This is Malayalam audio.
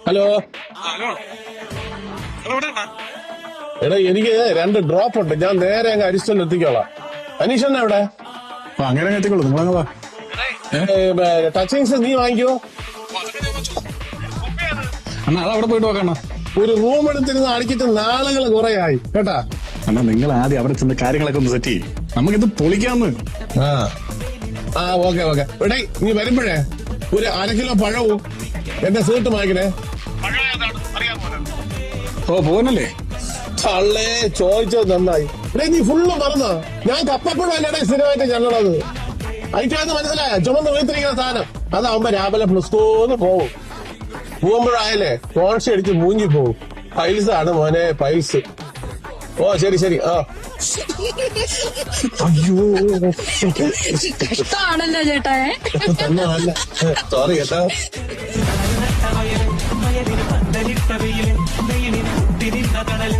ഹലോ എടാ എനിക്ക് 2 ഡ്രോപ്പ് ഉണ്ട്. ഞാൻ നേരെ അങ്ങ് അരിസ്റ്റോയിൽ എത്തിക്കോളാം. അനീഷണ്ണ എവിടെ? അങ്ങനെ എത്തിക്കോളൂ. നിങ്ങളങ്ങ് വാ. ടച്ചിങ്സ് നീ വാങ്ങിക്കോ. അണ്ണാ അതവിടെ പോയിട്ട് നോക്കണ്ണ. ഒരു റൂം എടുത്തിരുന്ന് അടിച്ചിട്ട് നാളുകൾ കുറെ ആയി കേട്ടാ. അണ്ണാ നിങ്ങൾ ആദ്യം അവിടെ ചെന്ന് കാര്യങ്ങളൊക്കെ ഒന്ന് സെറ്റ് ചെയ്യും. നമുക്കിത് പൊളിക്കാന്ന്. ആ ഓക്കെ ഓക്കെ. എടേ നീ വരുമ്പോഴേ ഒരു 1/2 കിലോ പഴവും എന്റെ സീട്ട് വാങ്ങിക്കണേ. ഓ പോവനല്ലേ? തള്ളേ ചോദിച്ചത് നന്നായി. എടേ നീ ഫുള്ള് മറന്നോ? ഞാൻ കപ്പപ്പഴം അല്ലടേ സ്ഥിരമായിട്ട് ചെല്ലണത്. അതിന്റെ മനസ്സിലായ ചുമന്ന് വീത്തിരിക്കുന്ന സാധനം അതാവുമ്പോ രാവിലെ പ്ലസ്തോന്ന് പോവും. പോകുമ്പോഴായാലേ കോൺസി അടിച്ച് മൂഞ്ചി പോവും. പൈൽസ് ആണ് മോനെ, പൈൽസ്. ഓ ശരി ശരി. ആ അയ്യോ കഷ്ടമാണല്ലോ ചേട്ടാ. അല്ല സോറി കേട്ടോ. വയലിൽ പന്തലിട്ടവയില് വെയിലിന് കുത്തിരിന്ന കടല്